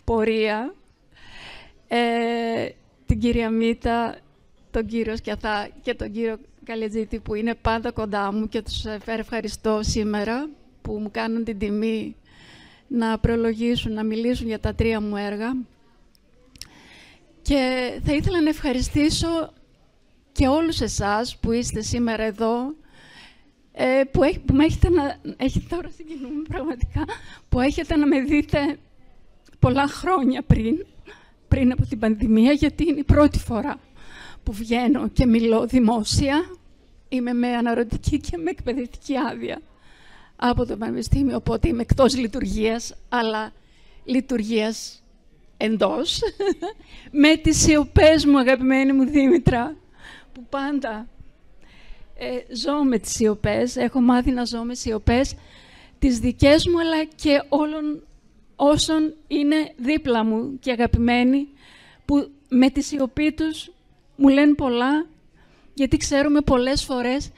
πορεία, την κυρία Μίτα, τον κύριο Σκιαθά και τον κύριο Καλετζήτη που είναι πάντα κοντά μου και τους ευχαριστώ σήμερα που μου κάνουν την τιμή να προλογίσουν, να μιλήσουν για τα 3 μου έργα. Και θα ήθελα να ευχαριστήσω και όλους εσάς που είστε σήμερα εδώ, που με έχετε τώρα συγκινούμε πραγματικά, που έχετε να με δείτε πολλά χρόνια πριν από την πανδημία, γιατί είναι η πρώτη φορά που βγαίνω και μιλώ δημόσια. Είμαι με αναρωτική και με εκπαιδευτική άδεια από το Πανεπιστήμιο, οπότε είμαι εκτός λειτουργίας, αλλά λειτουργίας εντός, με τις σιωπές μου, αγαπημένη μου Δήμητρα, που πάντα ζω με τις σιωπές, έχω μάθει να ζω με σιωπές, τις δικές μου, αλλά και όλων όσων είναι δίπλα μου και αγαπημένοι, που με τη σιωπή τους μου λένε πολλά, γιατί ξέρουμε πολλές φορές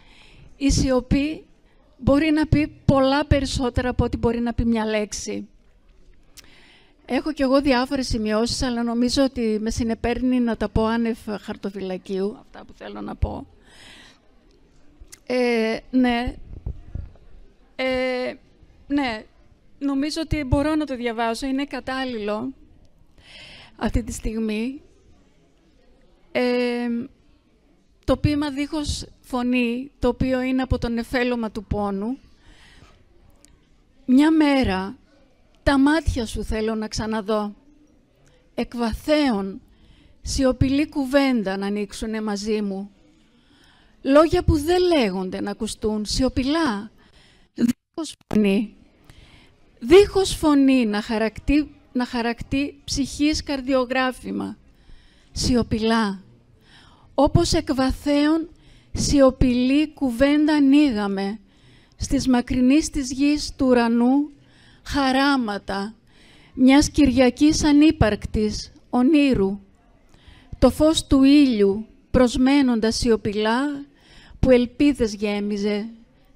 η σιωπή μπορεί να πει πολλά περισσότερα από ό,τι μπορεί να πει μια λέξη. Έχω κι εγώ διάφορες σημειώσεις, αλλά νομίζω ότι με συνεπέρνει να τα πω άνευ χαρτοφυλακίου, αυτά που θέλω να πω. Ναι, νομίζω ότι μπορώ να το διαβάσω, είναι κατάλληλο αυτή τη στιγμή. Το ποίημα «Δίχως φωνή», το οποίο είναι από το νεφέλωμα του πόνου. Μια μέρα τα μάτια σου θέλω να ξαναδώ, εκβαθέων, σιωπηλή κουβέντα να ανοίξουνε μαζί μου. Λόγια που δεν λέγονται να ακουστούν, σιωπηλά, δίχως φωνή. Δίχως φωνή να χαρακτεί ψυχής καρδιογράφημα, σιωπηλά. Όπως εκβαθέων σιωπηλή κουβέντα ανοίγαμε, στις μακρινής της γης του ουρανού, χαράματα μιας Κυριακής ανύπαρκτης ονείρου, το φως του ήλιου προσμένοντας σιωπηλά που ελπίδες γέμιζε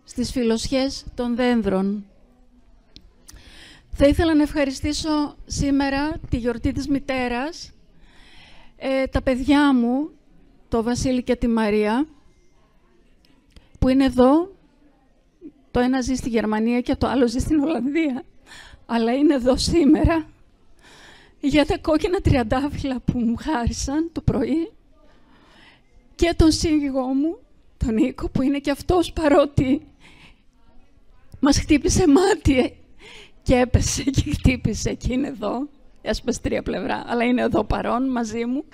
στις φιλοσιές των δένδρων. Θα ήθελα να ευχαριστήσω σήμερα τη γιορτή της μητέρας, τα παιδιά μου, το Βασίλη και τη Μαρία, που είναι εδώ. Το ένα ζει στη Γερμανία και το άλλο ζει στην Ολλανδία, αλλά είναι εδώ σήμερα για τα κόκκινα τριαντάφυλλα που μου χάρισαν το πρωί, και τον σύζυγό μου, τον Νίκο, που είναι και αυτός, παρότι μας χτύπησε μάτι και έπεσε και χτύπησε και είναι εδώ, έσπασε 3 πλευρά, αλλά είναι εδώ παρόν μαζί μου.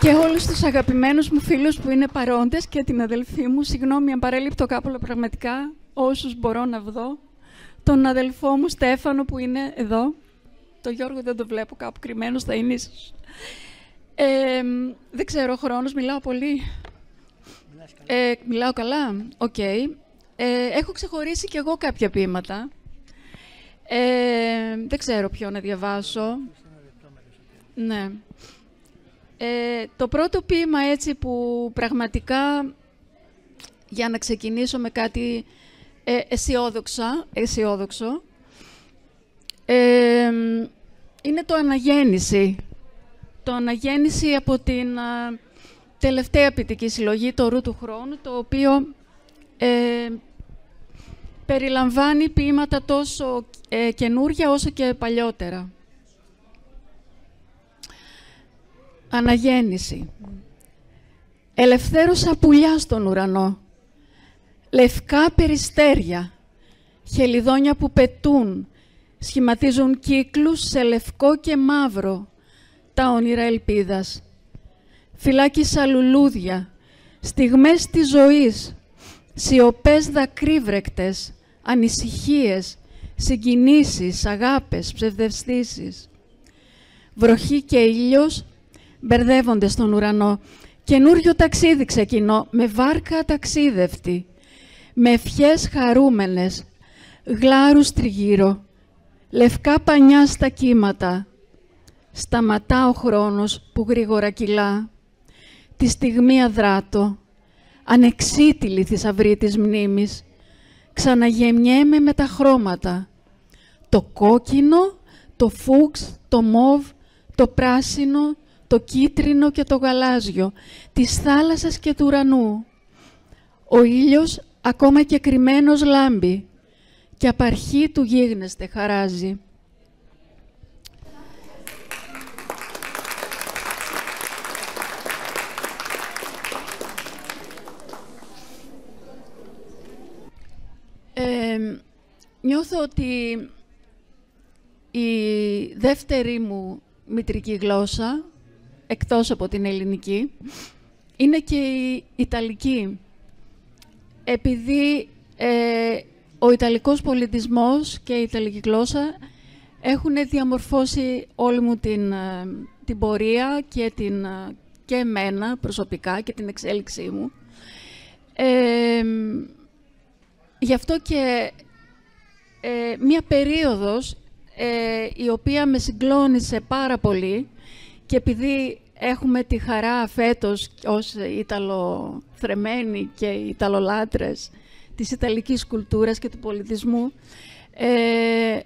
Και όλους τους αγαπημένους μου φίλους που είναι παρόντες και την αδελφή μου, συγγνώμη αν παρέλειπτο κάπου, αλλά πραγματικά όσους μπορώ να δω, τον αδελφό μου Στέφανο που είναι εδώ, τον Γιώργο δεν το βλέπω, κάπου κρυμμένος θα είναι ίσως. Δεν ξέρω, ο χρόνος, μιλάω πολύ. Μιλάω καλά, οκ. Έχω ξεχωρίσει κι εγώ κάποια ποίηματα. Δεν ξέρω ποιο να διαβάσω. Ναι. Το πρώτο ποίημα έτσι που πραγματικά, για να ξεκινήσω με κάτι αισιόδοξο, είναι το «Αναγέννηση». Το «Αναγέννηση» από την τελευταία ποιητική συλλογή, το «Ρου του χρόνου», το οποίο περιλαμβάνει ποίηματα τόσο καινούρια όσο και παλιότερα. Αναγέννηση. Ελευθέρωσα πουλιά στον ουρανό, λευκά περιστέρια, χελιδόνια που πετούν, σχηματίζουν κύκλους σε λευκό και μαύρο, τα όνειρα ελπίδας. Φυλάκισα λουλούδια, στιγμές της ζωής, σιωπές δακρύβρεκτες, ανησυχίες, συγκινήσεις, αγάπες, ψευδευστήσεις. Βροχή και ήλιος μπερδεύονται στον ουρανό. Καινούριο ταξίδι ξεκινώ, με βάρκα ταξίδευτη, με ευχές χαρούμενες, γλάρους τριγύρω, λευκά πανιά στα κύματα. Σταματά ο χρόνος που γρήγορα κυλά, τη στιγμή αδράτω, ανεξίτηλη θησαυρή της μνήμης, ξαναγεμιέμαι με τα χρώματα, το κόκκινο, το φούξ, το μόβ, το πράσινο, το κίτρινο και το γαλάζιο, της θάλασσας και του ουρανού. Ο ήλιος ακόμα και κρυμμένος λάμπει και απαρχή του γίγνεσθε χαράζει. Νιώθω ότι η δεύτερη μου μητρική γλώσσα, εκτός από την ελληνική, είναι και η Ιταλική. Επειδή ο Ιταλικός πολιτισμός και η Ιταλική γλώσσα έχουν διαμορφώσει όλη μου την πορεία και εμένα προσωπικά και την εξέλιξή μου. Γι' αυτό και μία περίοδος η οποία με συγκλώνησε πάρα πολύ και επειδή έχουμε τη χαρά φέτος ως Ιταλοθρεμένοι και Ιταλολάτρες της Ιταλικής κουλτούρας και του πολιτισμού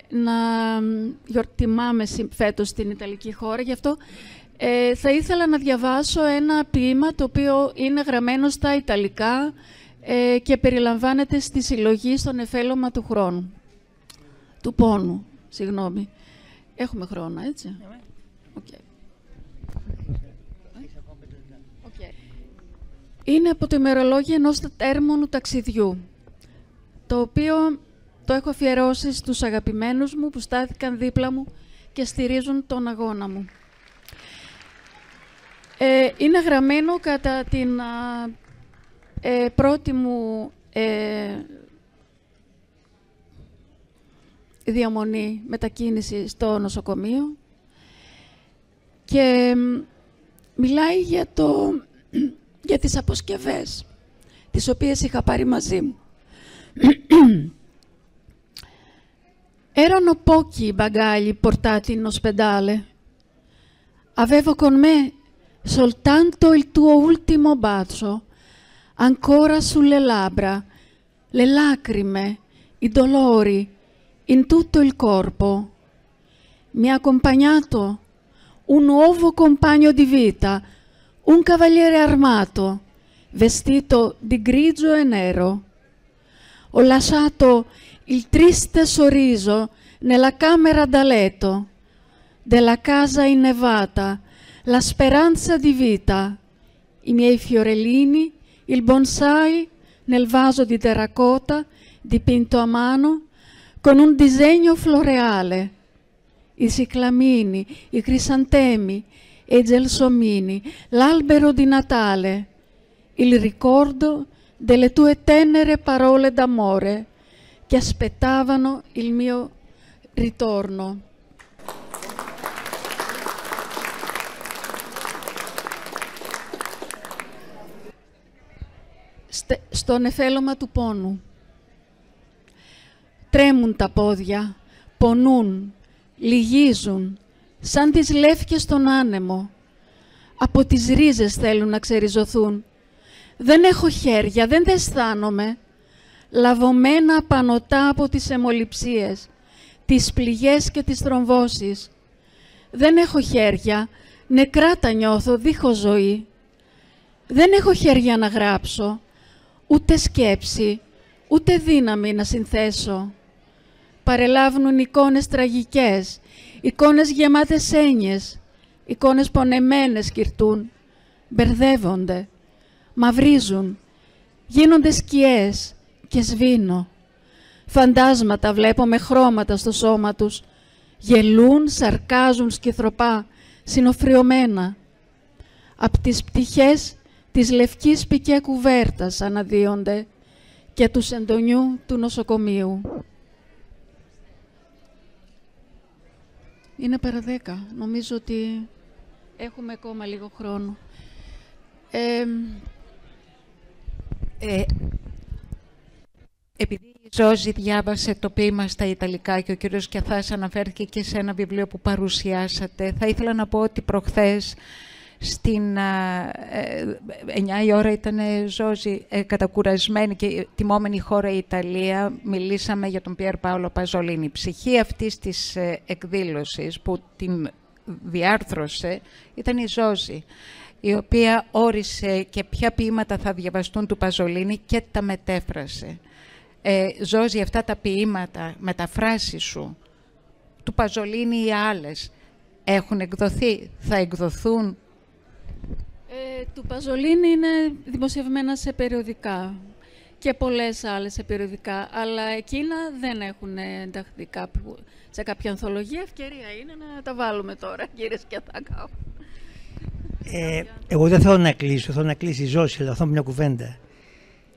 να γιορτιμάμε φέτος στην Ιταλική χώρα. Γι' αυτό θα ήθελα να διαβάσω ένα ποίημα το οποίο είναι γραμμένο στα Ιταλικά και περιλαμβάνεται στη συλλογή «Στον εφέλωμα του χρόνου». Του πόνου, συγγνώμη. Έχουμε χρόνο, έτσι. Okay. Είναι από το ημερολόγιο ενός τέρμονου ταξιδιού, το οποίο το έχω αφιερώσει στους αγαπημένους μου που στάθηκαν δίπλα μου και στηρίζουν τον αγώνα μου. Είναι γραμμένο κατά την πρώτη μου διαμονή μετακίνηση στο νοσοκομείο και μιλάει για τις αποσκευές τις οποίες είχα πάρει μαζί μου. Erano pochi i bagagli portati in ospedale. Avevo con me soltanto il tuo ultimo bacio, ancora sulle labbra, le lacrime, i dolori, in tutto il corpo. Mi ha accompagnato un nuovo compagno di vita, un cavaliere armato, vestito di grigio e nero. Ho lasciato il triste sorriso nella camera da letto della casa innevata, la speranza di vita, i miei fiorellini, il bonsai nel vaso di terracotta dipinto a mano con un disegno floreale, i ciclamini, i crisantemi e i gelsomini, l'albero di Natale, il ricordo delle tue tenere parole d'amore che aspettavano il mio ritorno. Στον εφέλωμα του πόνου. Τρέμουν τα πόδια, πονούν, λυγίζουν, σαν τις λεύκες στον άνεμο. Από τις ρίζες θέλουν να ξεριζωθούν. Δεν έχω χέρια, δεν αισθάνομαι. Λαβωμένα πανωτά από τις αιμοληψίες, τις πληγές και τις θρομβώσεις. Δεν έχω χέρια, νεκρά τα νιώθω, δίχως ζωή. Δεν έχω χέρια να γράψω, ούτε σκέψη, ούτε δύναμη να συνθέσω. Παρελάβουν εικόνες τραγικές, εικόνες γεμάτες έννοιες, εικόνες πονεμένες κυρτούν, μπερδεύονται, μαυρίζουν, γίνονται σκιές και σβήνω. Φαντάσματα βλέπω με χρώματα στο σώμα τους, γελούν, σαρκάζουν σκυθροπά, συνοφριωμένα. Απ' τις πτυχές της λευκής πικέ κουβέρτας αναδύονται και του σεντονιού του νοσοκομείου. Είναι παρά 10. Νομίζω ότι έχουμε ακόμα λίγο χρόνο. Επειδή η Ζόζη διάβασε το ποίημα στα Ιταλικά και ο κύριος Κιαθάς αναφέρθηκε και σε ένα βιβλίο που παρουσιάσατε, θα ήθελα να πω ότι προχθές στην 9 η ώρα ήταν Ζόζη κατακουρασμένη και τιμόμενη χώρα η Ιταλία. Μιλήσαμε για τον Πιέρ Πάολο Παζολίνη. Η ψυχή αυτής της εκδήλωσης που την διάρθρωσε ήταν η Ζόζη, η οποία όρισε και ποια ποίηματα θα διαβαστούν του Παζολίνη και τα μετέφρασε. Ζόζη, αυτά τα ποίηματα, μεταφράσεις σου, του Παζολίνη ή άλλες, έχουν εκδοθεί, θα εκδοθούν? Του Παζολίνη είναι δημοσιευμένα σε περιοδικά και πολλές άλλες σε περιοδικά, αλλά εκείνα δεν έχουν ενταχθεί σε κάποια ανθολογία. Ευκαιρία είναι να τα βάλουμε τώρα, κύριε Σκιαθάκα. Εγώ δεν θέλω να κλείσω, θέλω να κλείσει η Ζώση, αλλά θα πω μια κουβέντα.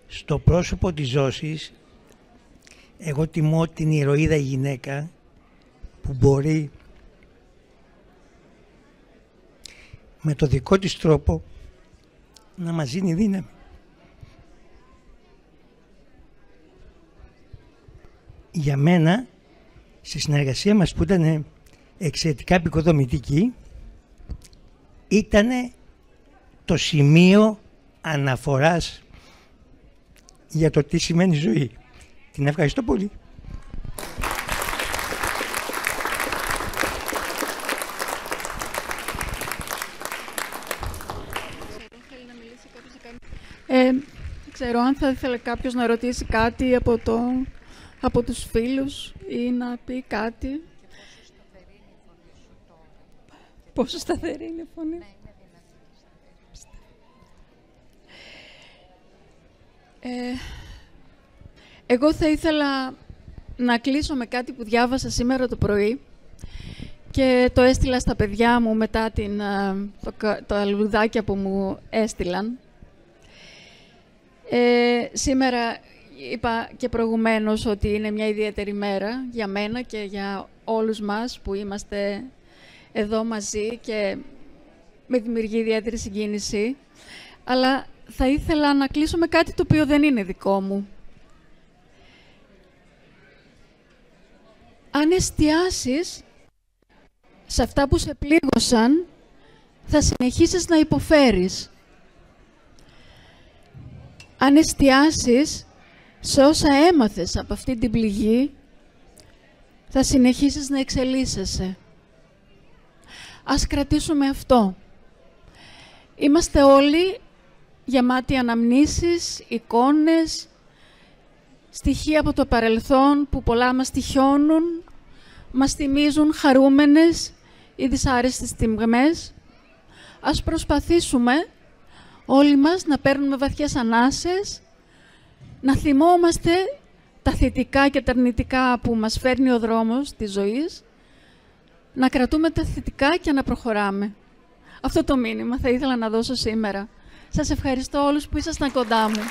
Στο πρόσωπο της Ζώσης, εγώ τιμώ την ηρωίδα γυναίκα που μπορεί με το δικό της τρόπο να μας δίνει δύναμη. Για μένα, στη συνεργασία μας που ήταν εξαιρετικά επικοδομητική, ήταν το σημείο αναφοράς για το τι σημαίνει ζωή. Την ευχαριστώ πολύ. Ξέρω αν θα ήθελε κάποιος να ρωτήσει κάτι από τους φίλους ή να πει κάτι. Πόσο σταθερή είναι η φωνή. Εγώ θα ήθελα να κλείσω με κάτι που διάβασα σήμερα το πρωί και το έστειλα στα παιδιά μου μετά τα λουλουδάκια που μου έστειλαν. Σήμερα είπα και προηγουμένως ότι είναι μια ιδιαίτερη μέρα για μένα και για όλους μας που είμαστε εδώ μαζί και με δημιουργεί ιδιαίτερη συγκίνηση. Αλλά θα ήθελα να κλείσω με κάτι το οποίο δεν είναι δικό μου. Αν εστιάσεις σε αυτά που σε πλήγωσαν, θα συνεχίσεις να υποφέρεις. Αν εστιάσεις σε όσα έμαθες από αυτή την πληγή, θα συνεχίσεις να εξελίσσεσαι. Ας κρατήσουμε αυτό. Είμαστε όλοι γεμάτοι αναμνήσεις, εικόνες, στοιχεία από το παρελθόν που πολλά μας τυχιώνουν, μας θυμίζουν χαρούμενες ή δυσάρεστες στιγμές. Ας προσπαθήσουμε όλοι μας να παίρνουμε βαθιές ανάσες, να θυμόμαστε τα θετικά και τα αρνητικά που μας φέρνει ο δρόμος της ζωής, να κρατούμε τα θετικά και να προχωράμε. Αυτό το μήνυμα θα ήθελα να δώσω σήμερα. Σας ευχαριστώ όλους που ήσασταν κοντά μου.